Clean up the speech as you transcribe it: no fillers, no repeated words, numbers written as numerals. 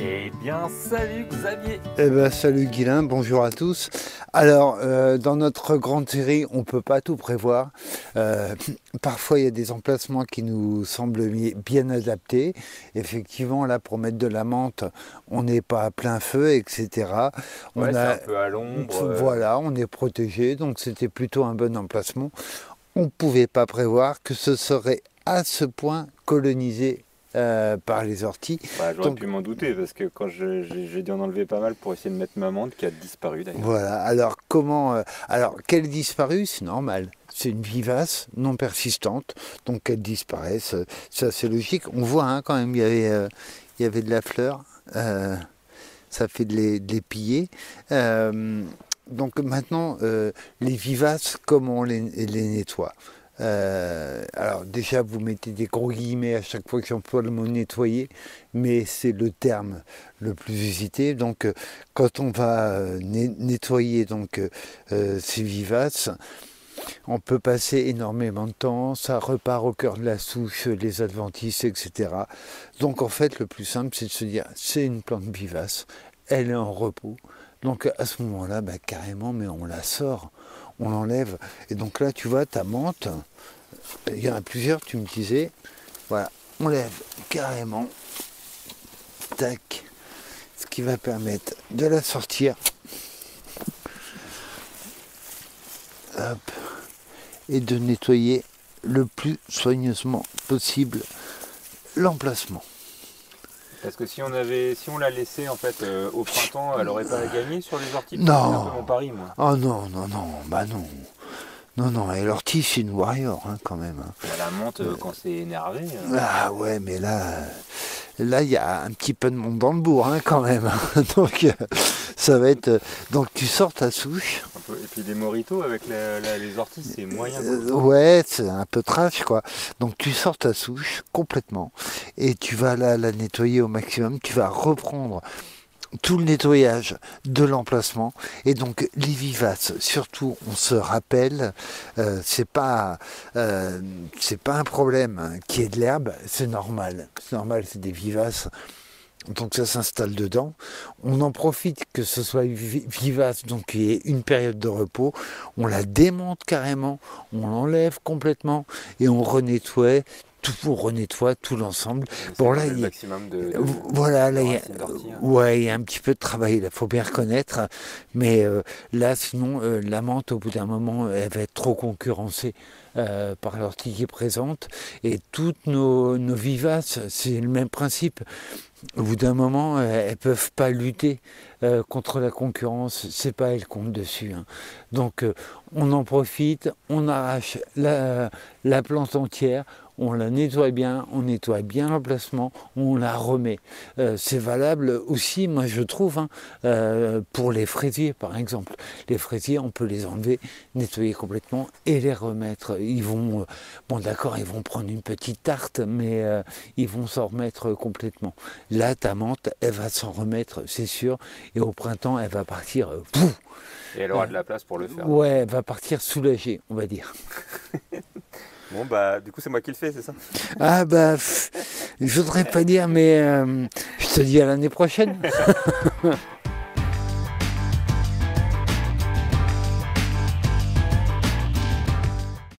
Eh bien, salut Xavier. Eh ben, salut Guilain, bonjour à tous. Alors, dans notre grande série, on ne peut pas tout prévoir. Euh, Parfois, il y a des emplacements qui nous semblent bien adaptés. Effectivement, là, pour mettre de la menthe, on n'est pas à plein feu, etc. Ouais, On c'est un a, peu à l'ombre. voilà, on est protégé, donc c'était plutôt un bon emplacement. On ne pouvait pas prévoir que ce serait à ce point colonisé par les orties. Bah, j'aurais Donc, pu m'en douter parce que quand j'ai dû en enlever pas mal pour essayer de mettre ma menthe qui a disparu d'ailleurs. voilà. Alors, alors, qu'elle disparaît, c'est normal. C'est une vivace non persistante, donc qu'elle disparaisse, c'est assez logique. On voit hein, quand même, il y avait de la fleur, ça fait de les piller. Donc maintenant, les vivaces, comment on les nettoie? Alors déjà, vous mettez des gros guillemets à chaque fois que j'emploie le mot nettoyer, mais c'est le terme le plus usité. Donc, quand on va nettoyer ces vivaces, on peut passer énormément de temps. Ça repart au cœur de la souche, les adventices, etc. Donc, en fait, le plus simple, c'est de se dire, c'est une plante vivace, elle est en repos. Donc, à ce moment-là, bah, carrément, mais on la sort, on l'enlève. Et donc là, tu vois, ta menthe. Il y en a plusieurs, tu me disais. Voilà, on lève carrément. Tac. Ce qui va permettre de la sortir. Hop. Et de nettoyer le plus soigneusement possible l'emplacement. Parce que si on l'a laissée en fait au printemps, elle aurait pas gagné sur les orties. C'est un peu Non. mon pari, moi. Oh non, non, non, bah non. Non, non, et l'ortie, c'est une warrior hein, quand même. Hein. Bah, la menthe quand c'est énervé. Ah ouais, mais là, il y a un petit peu de monde dans le bourg hein, quand même. Donc, ça va être. Donc, tu sors ta souche. Et puis des moritos avec les orties, c'est moyen. Ouais, c'est un peu trash, quoi. Donc, tu sors ta souche complètement et tu vas la nettoyer au maximum. Tu vas reprendre tout le nettoyage de l'emplacement et donc les vivaces surtout on se rappelle c'est pas un problème hein, qu'il y ait de l'herbe, c'est normal, c'est des vivaces, donc ça s'installe dedans. On en profite que ce soit vivace, donc qu'il y ait une période de repos. On la démonte carrément, on l'enlève complètement et on renettoie tout l'ensemble. Bon là, le maximum voilà, là, d'ortie, hein. ouais, il y a un petit peu de travail, il faut bien reconnaître. Mais là, sinon, la menthe, au bout d'un moment, elle va être trop concurrencée par l'ortie qui est présente. Et toutes nos vivaces, c'est le même principe. Au bout d'un moment, elles ne peuvent pas lutter contre la concurrence, c'est pas elles qui comptent dessus. Hein. Donc on en profite, on arrache la plante entière, on la on nettoie bien l'emplacement, on la remet. C'est valable aussi, moi je trouve, hein, pour les fraisiers par exemple. Les fraisiers, on peut les enlever, nettoyer complètement et les remettre. Ils vont, bon d'accord, ils vont prendre une petite tarte, mais ils vont s'en remettre complètement. Là, ta menthe, elle va s'en remettre, c'est sûr, et au printemps, elle va partir. Et elle aura de la place pour le faire. Ouais, elle va partir soulagée, on va dire. Bon bah du coup c'est moi qui le fais, c'est ça? Ah bah, je voudrais pas dire, mais je te dis à l'année prochaine.